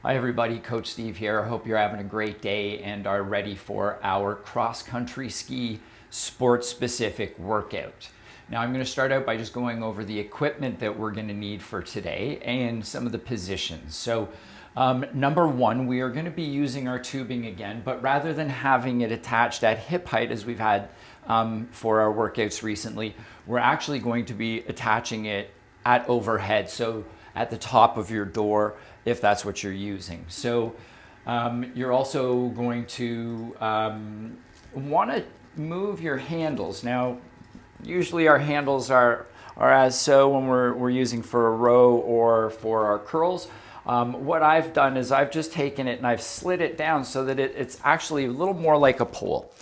Hi everybody, Coach Steve here. I hope you're having a great day and are ready for our cross-country ski sport-specific workout. Now I'm going to start out by just going over the equipment that we're going to need for today and some of the positions. So number one, we are going to be using our tubing again, but rather than having it attached at hip height as we've had for our workouts recently, we're actually going to be attaching it at overhead. So at the top of your door, if that's what you're using. So you're also going to want to move your handles. Now, usually our handles are as so when we're using for a row or for our curls. What I've done is I've just taken it and I've slid it down so that it's actually a little more like a pole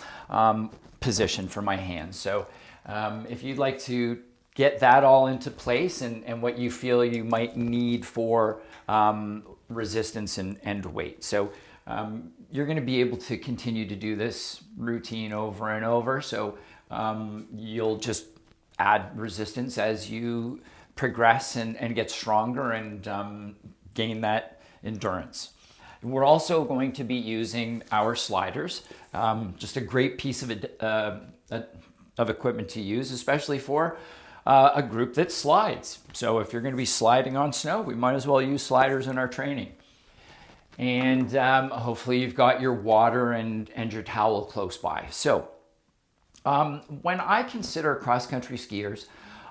position for my hands. So if you'd like to get that all into place and what you feel you might need for resistance and weight. So you're going to be able to continue to do this routine over and over. So you'll just add resistance as you progress and get stronger and gain that endurance. We're also going to be using our sliders, just a great piece of equipment to use, especially for a group that slides. So if you're going to be sliding on snow, we might as well use sliders in our training. And hopefully you've got your water and your towel close by. So when I consider cross-country skiers,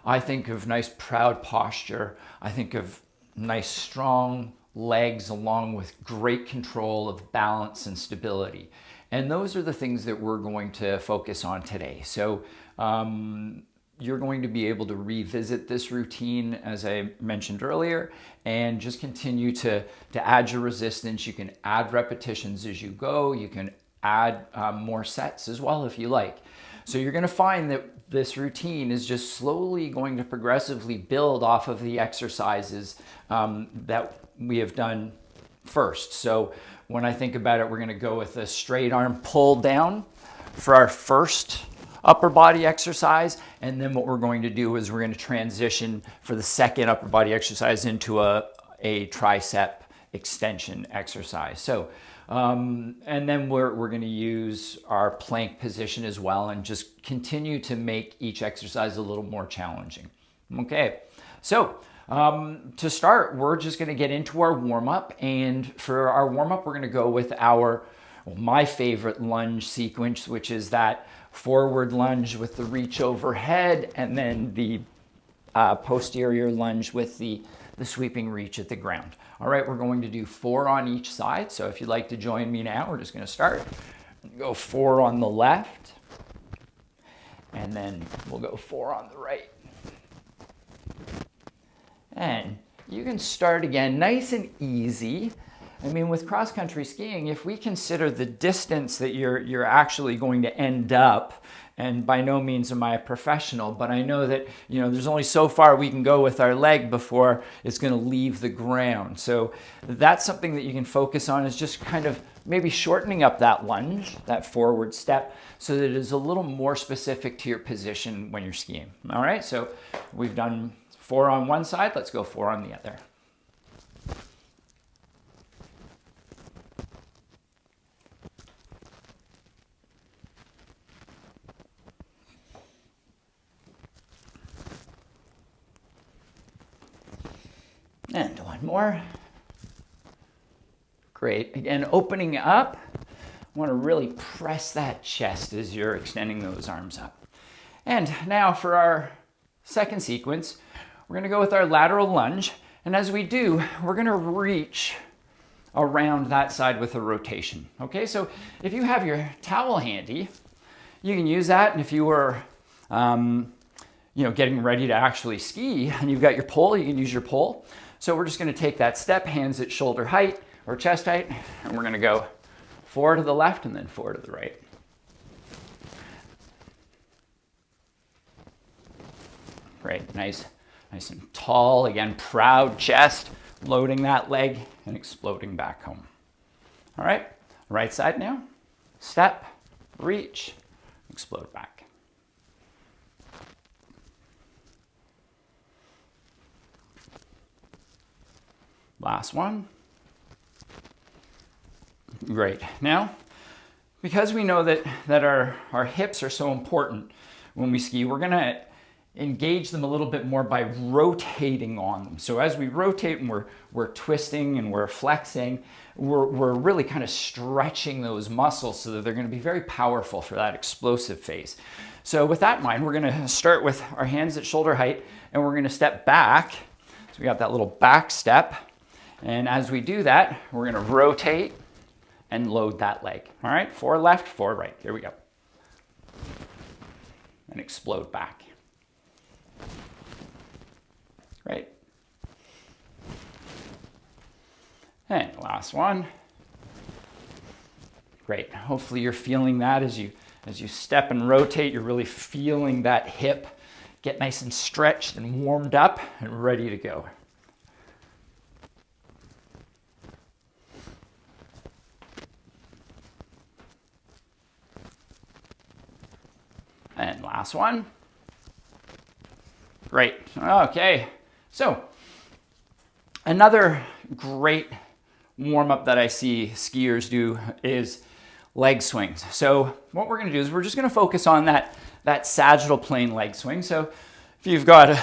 I think of nice proud posture. I think of nice strong legs along with great control of balance and stability. And those are the things that we're going to focus on today. So you're going to be able to revisit this routine, as I mentioned earlier, and just continue to add your resistance. You can add repetitions as you go. You can add more sets as well if you like. So you're going to find that this routine is just slowly going to progressively build off of the exercises that we have done first. So when I think about it, we're going to go with a straight arm pull down for our first upper body exercise, and then what we're going to do is we're going to transition for the second upper body exercise into a tricep extension exercise. So and then we're going to use our plank position as well and just continue to make each exercise a little more challenging. Okay, so to start, we're just going to get into our warm-up, and for our warm-up we're going to go with my favorite lunge sequence, which is that forward lunge with the reach overhead, and then the posterior lunge with the sweeping reach at the ground. All right, we're going to do 4 on each side. So if you'd like to join me now, we're just going to start. Go 4 on the left, and then we'll go 4 on the right. And you can start again nice and easy. I mean, with cross-country skiing, if we consider the distance that you're actually going to end up, and by no means am I a professional, but I know that, there's only so far we can go with our leg before it's going to leave the ground. So that's something that you can focus on, is just kind of maybe shortening up that lunge, that forward step, so that it is a little more specific to your position when you're skiing. All right, so we've done 4 on one side, let's go 4 on the other. And one more. Great. Again, opening up. I want to really press that chest as you're extending those arms up. And now for our second sequence, we're going to go with our lateral lunge. And as we do, we're going to reach around that side with a rotation. Okay, so if you have your towel handy, you can use that. And if you were getting ready to actually ski and you've got your pole, you can use your pole. So we're just going to take that step, hands at shoulder height or chest height, and we're going to go 4 to the left and then 4 to the right. Great, nice and tall. Again, proud chest, loading that leg and exploding back home. All right, right side now. Step, reach, explode back. Last one. Great. Now, because we know that our hips are so important when we ski, we're gonna engage them a little bit more by rotating on them. So as we rotate and we're twisting and we're flexing, we're really kind of stretching those muscles so that they're gonna be very powerful for that explosive phase. So with that in mind, we're gonna start with our hands at shoulder height and we're gonna step back. So we got that little back step. And as we do that, we're gonna rotate and load that leg. All right, 4 left, 4 right. Here we go. And explode back. Great. And last one. Great. Hopefully you're feeling that as you step and rotate, you're really feeling that hip get nice and stretched and warmed up and ready to go. And last one. Great. Okay. So another great warm-up that I see skiers do is leg swings. So what we're going to do is we're just going to focus on that sagittal plane leg swing. So if you've got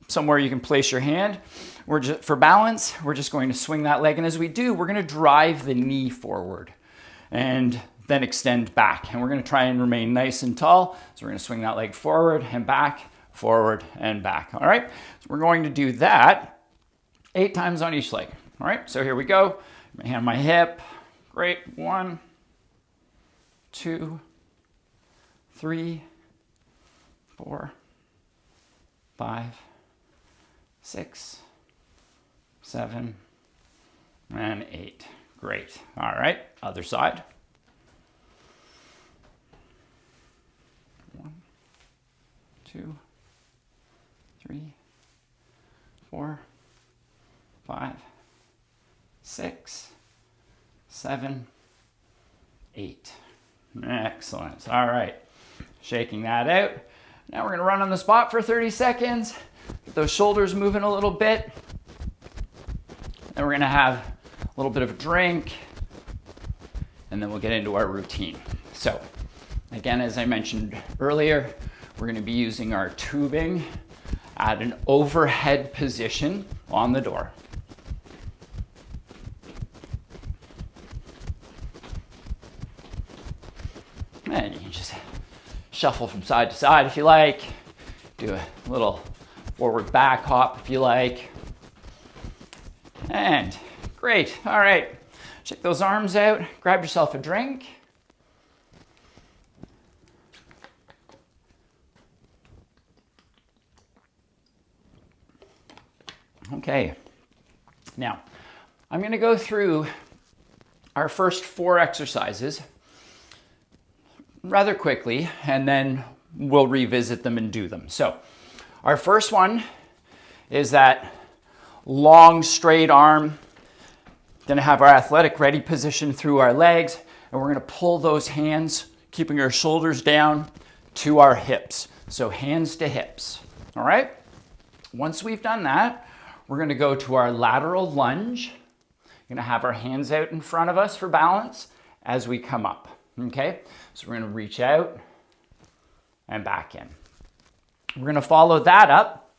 somewhere you can place your hand, for balance, we're just going to swing that leg. And as we do, we're going to drive the knee forward and then extend back. And we're going to try and remain nice and tall. So we're going to swing that leg forward and back, forward and back. All right. So we're going to do that 8 times on each leg. All right. So here we go. My hand on my hip. Great. 1, 2, 3, 4, 5, 6, 7, and 8. Great. All right. Other side. 1, 2, 3, 4, 5, 6, 7, 8. Excellent. All right. Shaking that out. Now we're going to run on the spot for 30 seconds. Get those shoulders moving a little bit. Then we're going to have a little bit of a drink. And then we'll get into our routine. So, again, as I mentioned earlier, we're going to be using our tubing at an overhead position on the door. And you can just shuffle from side to side if you like. Do a little forward back hop if you like. And great. All right. Check those arms out. Grab yourself a drink. Okay. Now, I'm going to go through our first 4 exercises rather quickly, and then we'll revisit them and do them. So our first one is that long straight arm. Going to have our athletic ready position through our legs, and we're going to pull those hands, keeping our shoulders down to our hips. So hands to hips. All right. Once we've done that, we're going to go to our lateral lunge. We're going to have our hands out in front of us for balance as we come up. Okay, so we're going to reach out and back in. We're going to follow that up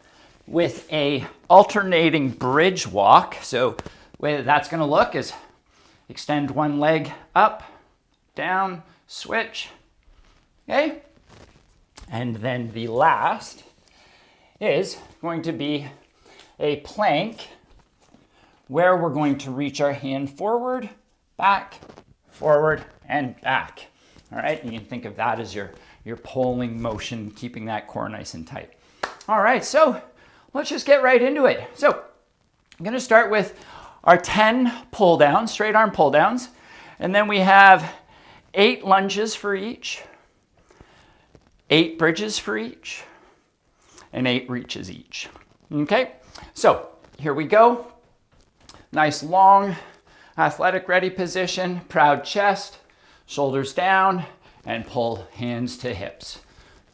with a alternating bridge walk. So the way that's going to look is extend one leg up, down, switch. Okay, and then the last is going to be a plank where we're going to reach our hand forward, back, forward, and back. All right, you can think of that as your pulling motion, keeping that core nice and tight. All right, so let's just get right into it. So I'm gonna start with our 10 pull downs, straight arm pull downs, and then we have 8 lunges for each, 8 bridges for each, and 8 reaches each. Okay, so here we go. Nice long athletic ready position, proud chest, shoulders down, and pull hands to hips.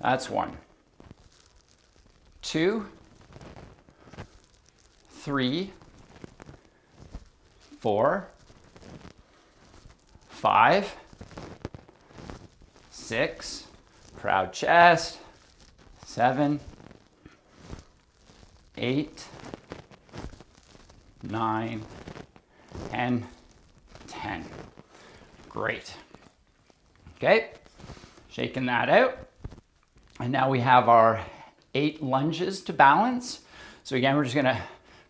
That's 1, 2, 3, 4, 5, 6, proud chest, 7, 8, 9, and 10. Great. Okay, shaking that out. And now we have our 8 lunges to balance. So again, we're just gonna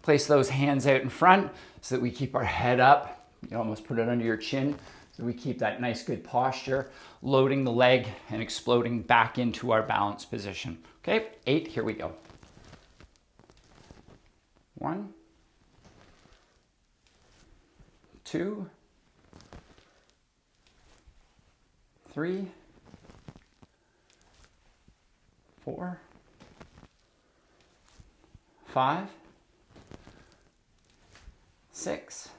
place those hands out in front so that we keep our head up. You almost put it under your chin so we keep that nice good posture, loading the leg and exploding back into our balance position. Okay, 8, here we go. 1, 2, 3, 4, 5, 6,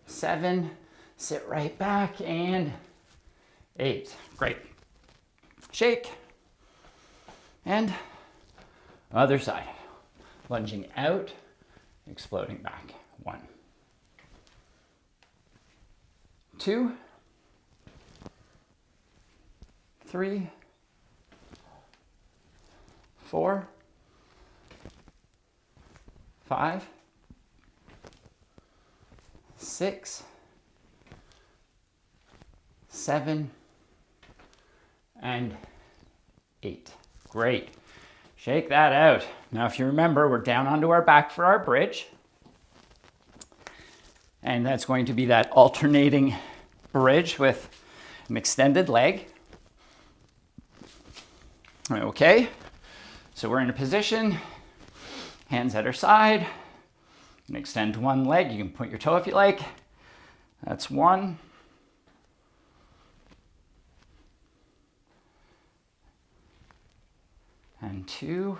7, sit right back, and 8. Great. Shake. And other side. Lunging out, exploding back. 1, 2, 3, 4, 5, 6, 7, and 8. Great. Shake that out. Now, if you remember, we're down onto our back for our bridge. And that's going to be that alternating bridge with an extended leg. Okay, so we're in a position, hands at our side, and extend one leg. You can point your toe if you like. That's 1. And 2.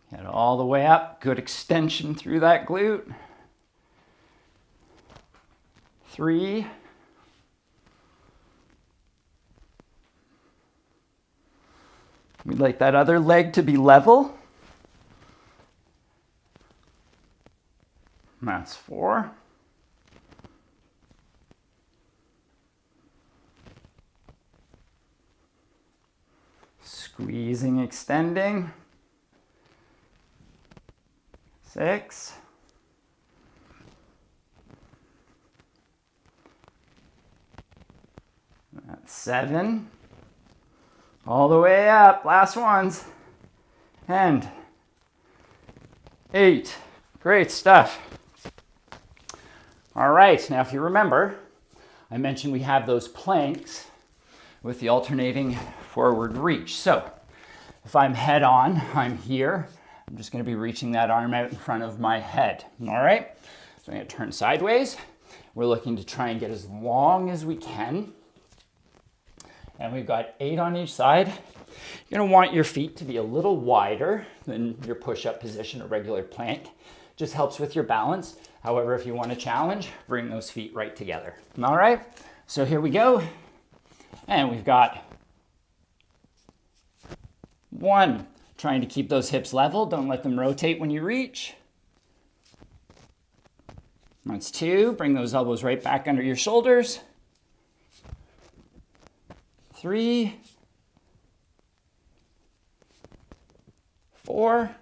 Get all the way up. Good extension through that glute. 3. We'd like that other leg to be level. That's 4. Squeezing, extending. 6. That's 7. All the way up, last ones. And 8. Great stuff. All right, now if you remember, I mentioned we have those planks with the alternating forward reach. So if I'm head on, I'm here. I'm just gonna be reaching that arm out in front of my head, all right? So I'm gonna turn sideways. We're looking to try and get as long as we can. And we've got 8 on each side. You're gonna want your feet to be a little wider than your push-up position or regular plank. Just helps with your balance. However, if you want a challenge, bring those feet right together. All right, so here we go. And we've got 1, trying to keep those hips level. Don't let them rotate when you reach. That's 2, bring those elbows right back under your shoulders. 3, 4,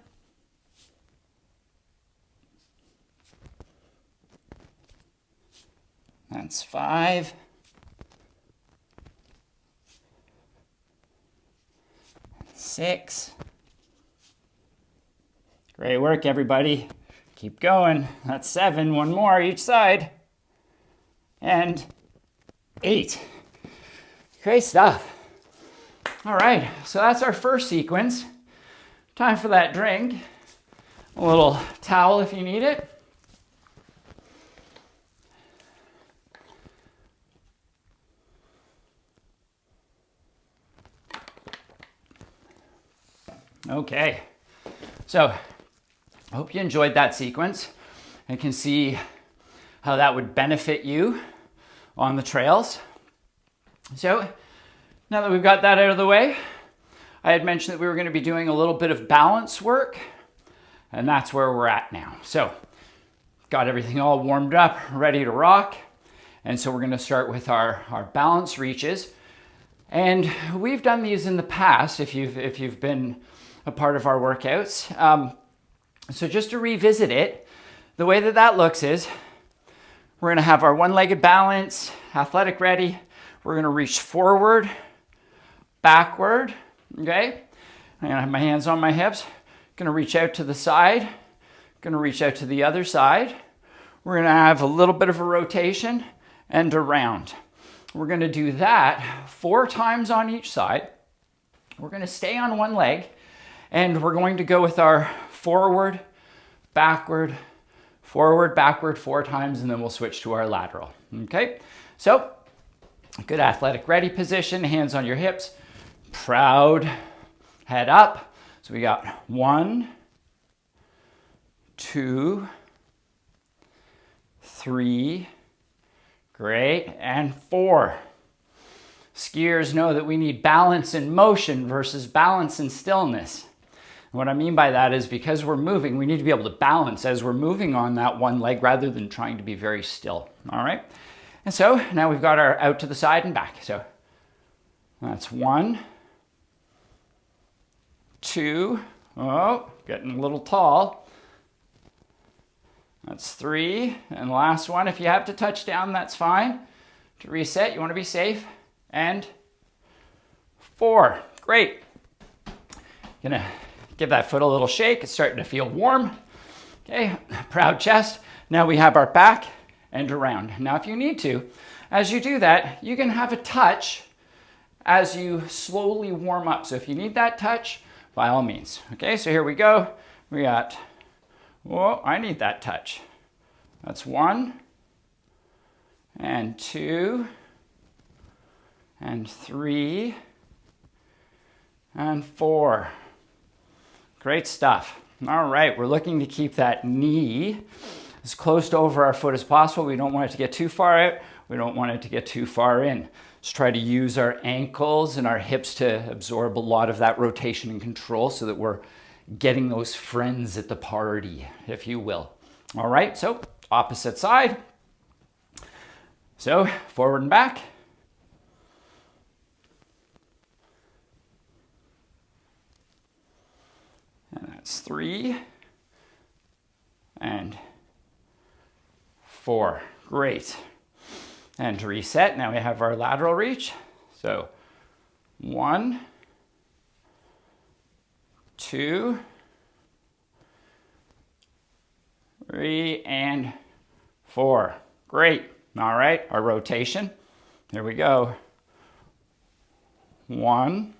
5, 6. Great work, everybody. Keep going. That's 7. One more each side. And 8. Great stuff. All right, so that's our first sequence. Time for that drink. A little towel if you need it. Okay, so I hope you enjoyed that sequence and can see how that would benefit you on the trails. So now that we've got that out of the way, I had mentioned that we were going to be doing a little bit of balance work, and that's where we're at now. So got everything all warmed up, ready to rock. And so we're going to start with our balance reaches. And we've done these in the past if you've been a part of our workouts. So just to revisit it, the way that looks is we're going to have our one-legged balance, athletic ready. We're going to reach forward, backward, okay? I'm going to have my hands on my hips. Going to reach out to the side. Going to reach out to the other side. We're going to have a little bit of a rotation and around. We're going to do that 4 times on each side. We're going to stay on one leg, and we're going to go with our forward, backward, 4 times, and then we'll switch to our lateral. Okay, so good athletic ready position, hands on your hips, proud, head up. So we got 1, 2, 3, great, and 4. Skiers know that we need balance in motion versus balance in stillness. What I mean by that is because we're moving, we need to be able to balance as we're moving on that one leg rather than trying to be very still, all right? And so now we've got our out to the side and back. So that's 1, 2, oh, getting a little tall. That's 3, and last one, if you have to touch down, that's fine. To reset, you want to be safe, and 4, great. Gonna give that foot a little shake, it's starting to feel warm. Okay, proud chest. Now we have our back and around. Now if you need to, as you do that, you can have a touch as you slowly warm up. So if you need that touch, by all means. Okay, so here we go. We got, whoa, I need that touch. That's 1, and 2, and 3, and 4. Great stuff. All right, we're looking to keep that knee as close to over our foot as possible. We don't want it to get too far out. We don't want it to get too far in. Let's try to use our ankles and our hips to absorb a lot of that rotation and control so that we're getting those friends at the party, if you will. All right, so opposite side. So forward and back. And that's 3 and 4. Great. And to reset, now we have our lateral reach. So 1, 2, 3, and 4. Great. All right, our rotation. Here we go. 1.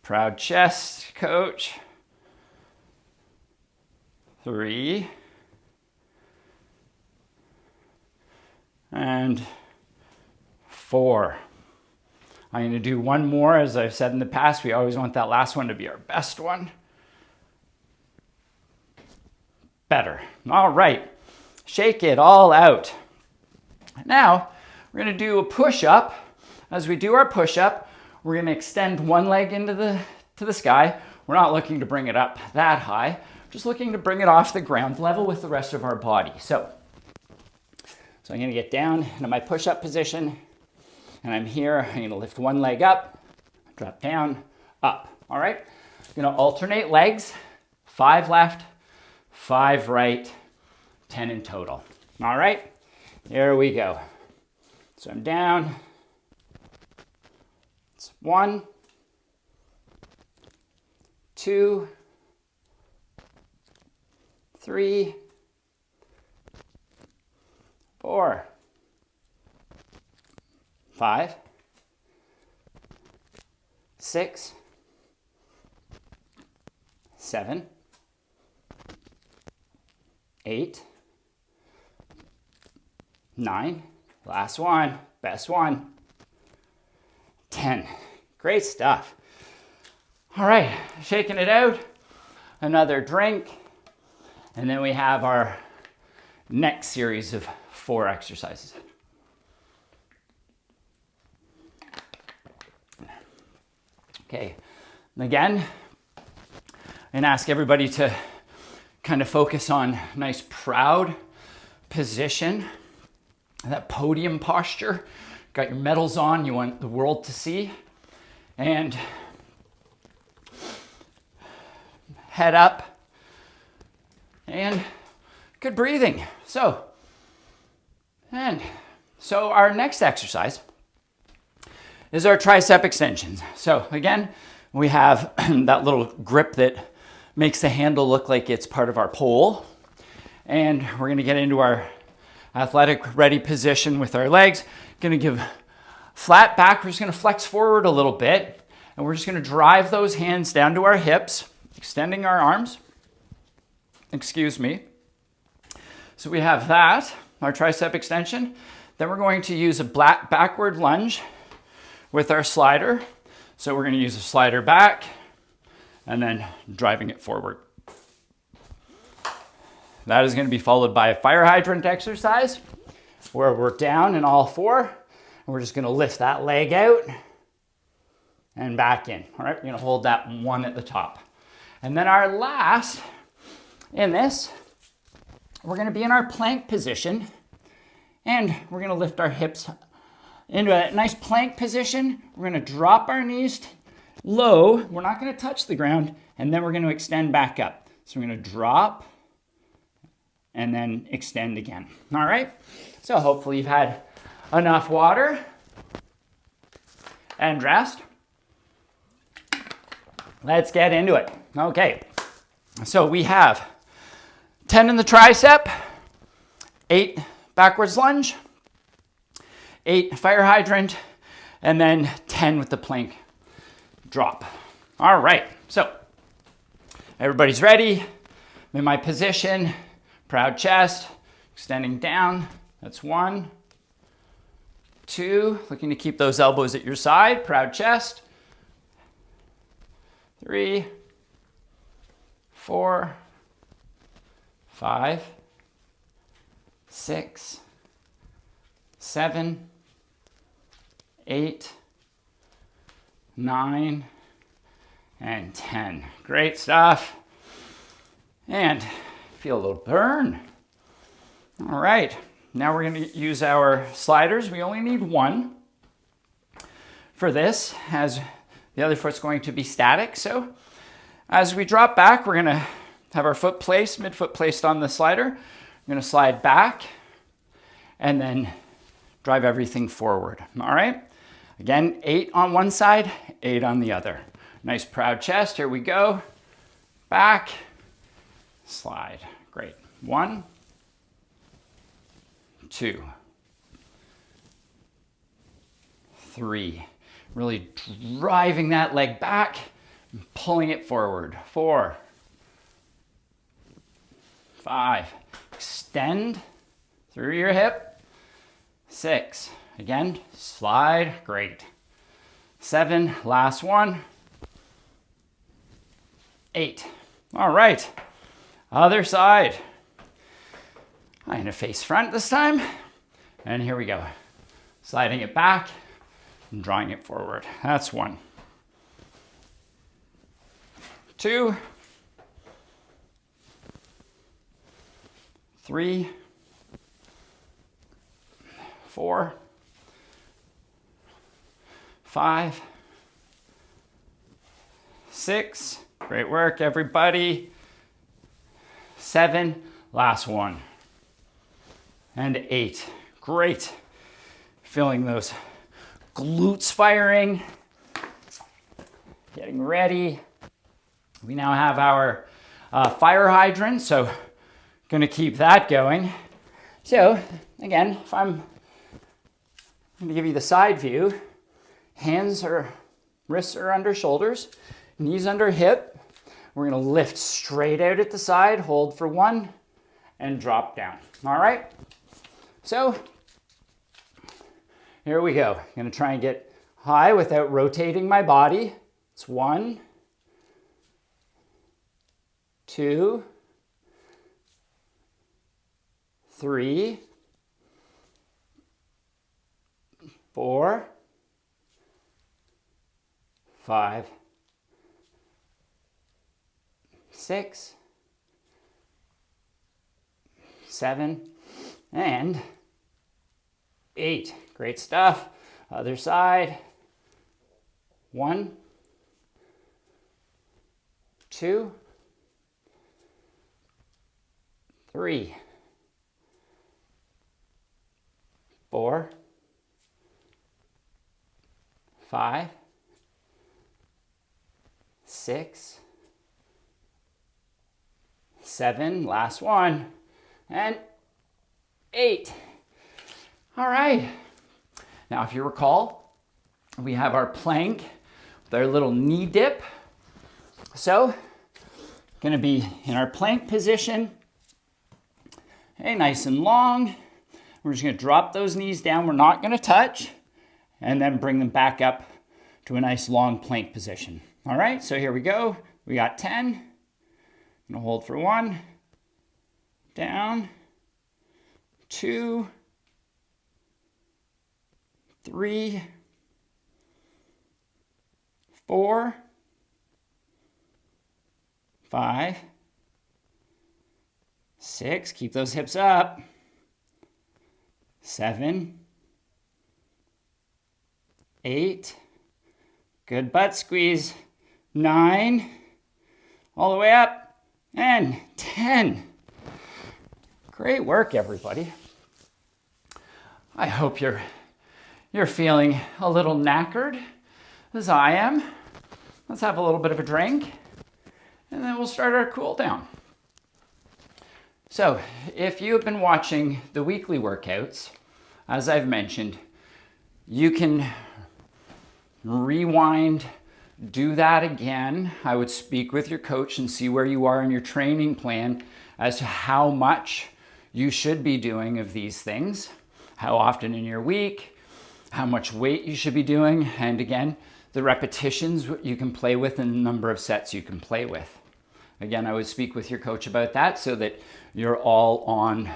Proud chest, coach. 3. And 4. I'm going to do one more. As I've said in the past, we always want that last one to be our best one. Better. All right. Shake it all out. Now, we're going to do a push-up. As we do our push-up, we're going to extend one leg into the sky. We're not looking to bring it up that high, just looking to bring it off the ground level with the rest of our body. So I'm going to get down into my push-up position, and I'm here. I'm going to lift one leg up, drop down, up. All right? I'm going to alternate legs, 5 left, 5 right, 10 in total. All right? Here we go. So I'm down. It's 1, 2, 3, 4, 5, 6, 7, 8, 9, last one, best one, 10. Great stuff. All right, shaking it out, another drink, and then we have our next series of 4 exercises. Okay, and again, I'm gonna ask everybody to kind of focus on nice proud position, that podium posture. Got your medals on, you want the world to see. And head up. And good breathing. So our next exercise is our tricep extensions. So again, we have that little grip that makes the handle look like it's part of our pole. And we're gonna get into our athletic ready position with our legs. Gonna give flat back, we're just gonna flex forward a little bit, and we're just gonna drive those hands down to our hips, extending our arms. Excuse me. So we have that, our tricep extension. Then we're going to use a backward lunge with our slider. So we're gonna use a slider back and then driving it forward. That is gonna be followed by a fire hydrant exercise where we're down in all four, and we're just gonna lift that leg out and back in. All right, we're gonna hold that one at the top. And then our last in this, we're gonna be in our plank position, and we're gonna lift our hips into a nice plank position. We're gonna drop our knees low. We're not gonna touch the ground, and then we're gonna extend back up. So we're gonna drop and then extend again. All right, so hopefully you've had enough water and rest. Let's get into it. Okay, so we have 10 in the tricep, 8 backwards lunge, 8 fire hydrant, and then 10 with the plank drop. All right, so everybody's ready. I'm in my position, proud chest, extending down. That's 1, 2, looking to keep those elbows at your side, proud chest. 3, 4, 5, 6, 7, 8, 9, and 10. Great stuff. And feel a little burn. All right, now we're going to use our sliders. We only need one for this, as the other foot's going to be static. So as we drop back, we're going to have our foot placed, midfoot placed on the slider. We're going to slide back and then drive everything forward. All right, again, 8 on one side, 8 on the other. Nice proud chest. Here we go. Back, slide. Great. 1, 2, 3. Really driving that leg back and pulling it forward. 4, 5. Extend through your hip. 6. Again, slide. Great. 7. Last one. 8. All right. Other side. I'm going to face front this time. And here we go. Sliding it back and drawing it forward. That's 1. 2. 3. 4. 5. 6. Great work, everybody. 7. Last one. And 8. Great. Feeling those glutes firing. Getting ready. We now have our fire hydrant, so gonna keep that going. So again, if I'm gonna give you the side view, hands or wrists are under shoulders, knees under hip. We're gonna lift straight out at the side, hold for 1, and drop down. All right? So here we go. I'm gonna try and get high without rotating my body. It's 1, 2, 3, 4, 5, 6, 7, and 8. Great stuff. Other side. 1, 2, 3, 4, 5, 6, 7, last one, and 8. All right. Now, if you recall, we have our plank with our little knee dip. So, going to be in our plank position. Okay, nice and long. We're just going to drop those knees down. We're not going to touch. And then bring them back up to a nice long plank position. All right, so here we go. We got 10. I'm going to hold for 1. Down. 2. 3. 4. 5. 6. Keep those hips up. 7. 8. Good butt squeeze. 9. All the way up. And 10. Great work, everybody. I hope you're feeling a little knackered, as I am. Let's have a little bit of a drink, and then we'll start our cool down. So, if you've been watching the weekly workouts, as I've mentioned, you can rewind, do that again. I would speak with your coach and see where you are in your training plan as to how much you should be doing of these things, how often in your week, how much weight you should be doing, and again, the repetitions you can play with and the number of sets you can play with. Again, I would speak with your coach about that so that you're all on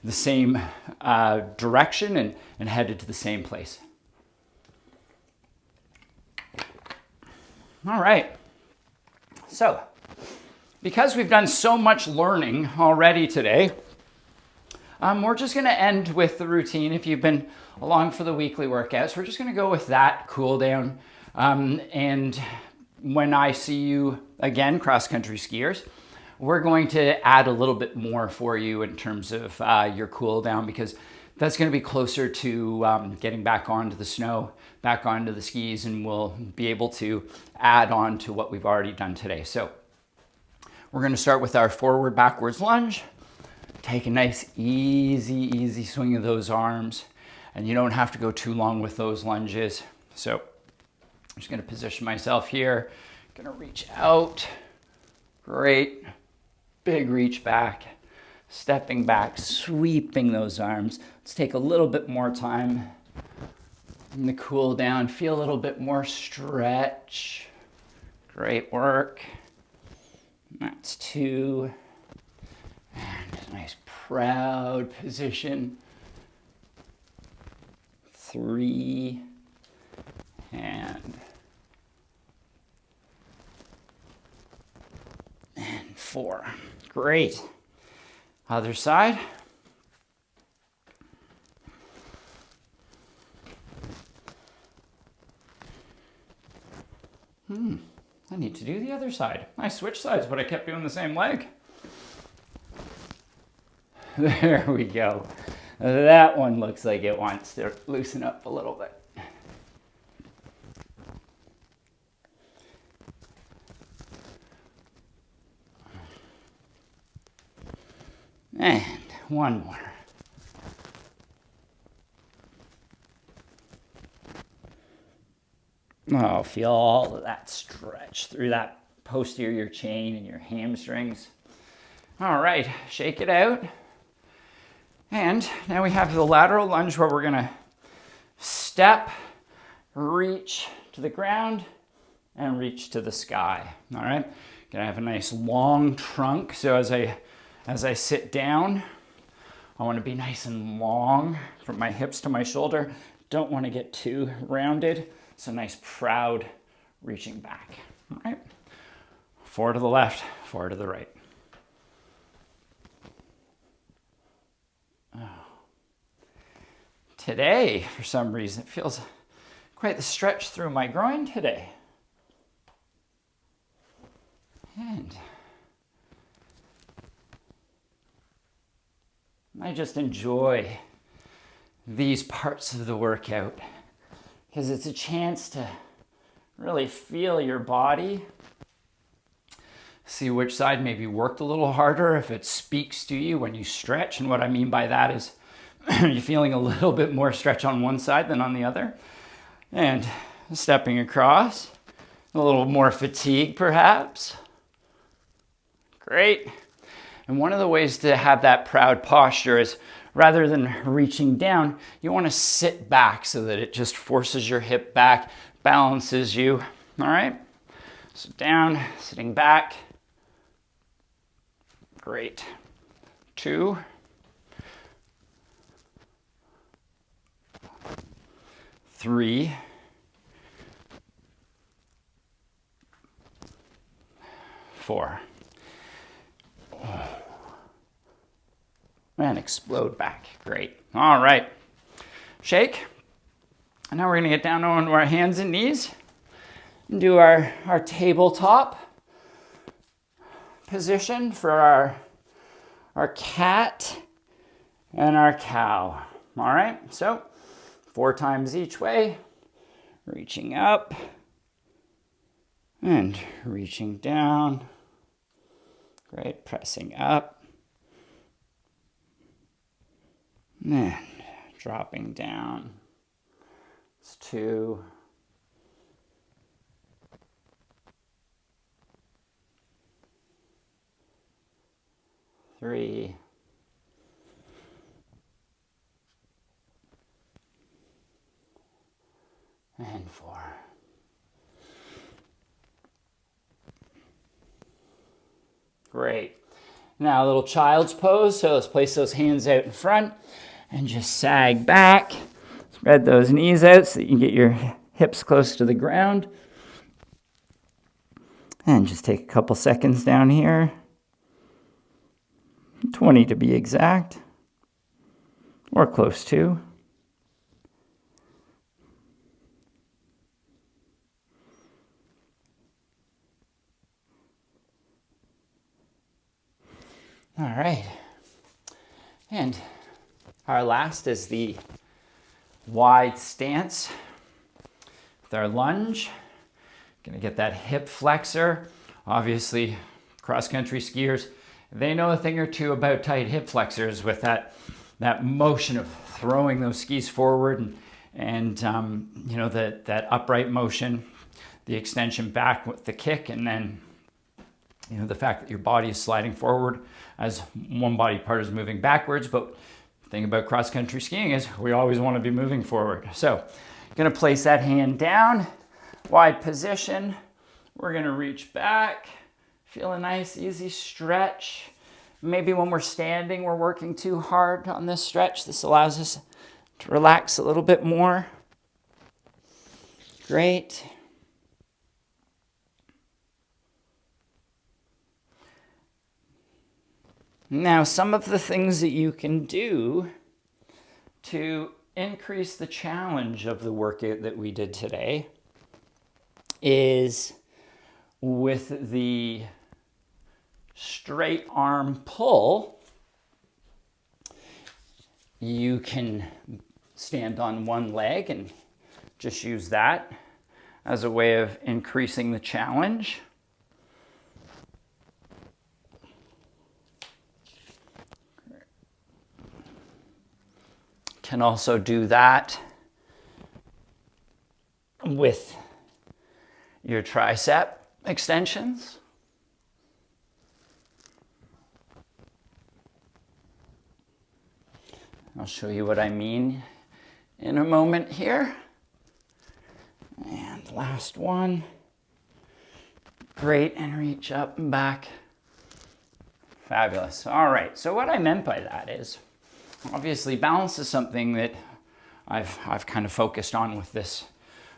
the same direction and headed to the same place. All right, so because we've done so much learning already today, we're just going to end with the routine. If you've been along for the weekly workouts, we're just going to go with that cool down. And when I see you again, cross-country skiers, we're going to add a little bit more for you in terms of your cool down, because that's going to be closer to getting back onto the snow, back onto the skis, and we'll be able to add on to what we've already done today. So we're going to start with our forward backwards lunge. Take a nice easy swing of those arms, and you don't have to go too long with those lunges. So I'm just going to position myself here, going to reach out. Great, big reach back, stepping back, sweeping those arms. Let's take a little bit more time in the cool down, feel a little bit more stretch. Great work. That's 2. And a nice proud position. 3. And 4. Great. Other side. I need to do the other side. I switched sides, but I kept doing the same leg. There we go. That one looks like it wants to loosen up a little bit. And one more. Oh, feel all of that stretch through that posterior chain and your hamstrings. All right, shake it out. And now we have the lateral lunge where we're gonna step, reach to the ground, and reach to the sky. All right, gonna have a nice long trunk. So as I sit down, I wanna be nice and long from my hips to my shoulder. Don't wanna get too rounded. So nice, proud reaching back. All right, 4 to the left, 4 to the right. today, for some reason, it feels quite the stretch through my groin today. And I just enjoy these parts of the workout because it's a chance to really feel your body, see which side maybe worked a little harder if it speaks to you when you stretch. And what I mean by that is you're feeling a little bit more stretch on one side than on the other. And stepping across, a little more fatigue perhaps. Great. And one of the ways to have that proud posture is rather than reaching down, you want to sit back so that it just forces your hip back, balances you. All right? So down, sitting back. Great. 2. 3. 4. And explode back. Great. All right. Shake. And now we're going to get down onto our hands and knees and do our tabletop position for our cat and our cow. All right. So 4 times each way, reaching up and reaching down. Great. Pressing up. And dropping down. It's 2. 3. 4. Great. Now a little child's pose. So let's place those hands out in front and just sag back. Spread those knees out so that you can get your hips close to the ground. And just take a couple seconds down here. 20 to be exact. Or close to. All right. And our last is the wide stance with our lunge. Gonna get that hip flexor. Obviously, cross-country skiers, they know a thing or two about tight hip flexors with that motion of throwing those skis forward and you know, that upright motion, the extension back with the kick, and then you know, the fact that your body is sliding forward as one body part is moving backwards. But the thing about cross-country skiing is we always want to be moving forward. So going to place that hand down, wide position. We're going to reach back, feel a nice easy stretch. Maybe when we're standing, we're working too hard on this stretch. This allows us to relax a little bit more. Great. Now, some of the things that you can do to increase the challenge of the workout that we did today is with the straight arm pull, you can stand on one leg and just use that as a way of increasing the challenge. Can also do that with your tricep extensions. I'll show you what I mean in a moment here. And last one. Great, and reach up and back. Fabulous. All right, so what I meant by that is, obviously, balance is something that I've kind of focused on with this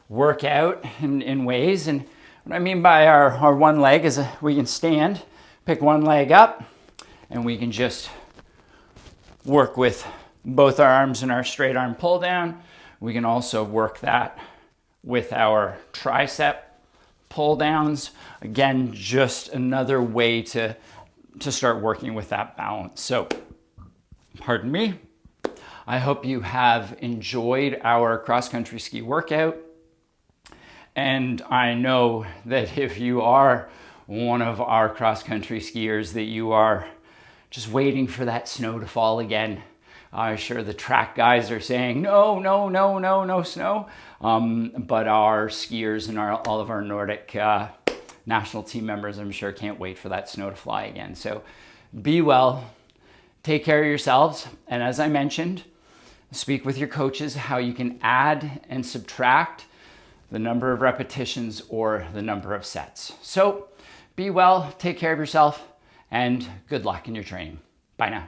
workout in ways. And what I mean by our one leg is we can stand, pick one leg up, and we can just work with both our arms in our straight arm pull down. We can also work that with our tricep pull downs. Again, just another way to start working with that balance. So, pardon me. I hope you have enjoyed our cross-country ski workout. And I know that if you are one of our cross-country skiers, that you are just waiting for that snow to fall again. I'm sure the track guys are saying, no, no, no, no, no snow. But our skiers and all of our Nordic national team members, I'm sure, can't wait for that snow to fly again. So be well, take care of yourselves. And as I mentioned, speak with your coaches how you can add and subtract the number of repetitions or the number of sets. So be well, take care of yourself, and good luck in your training. Bye now.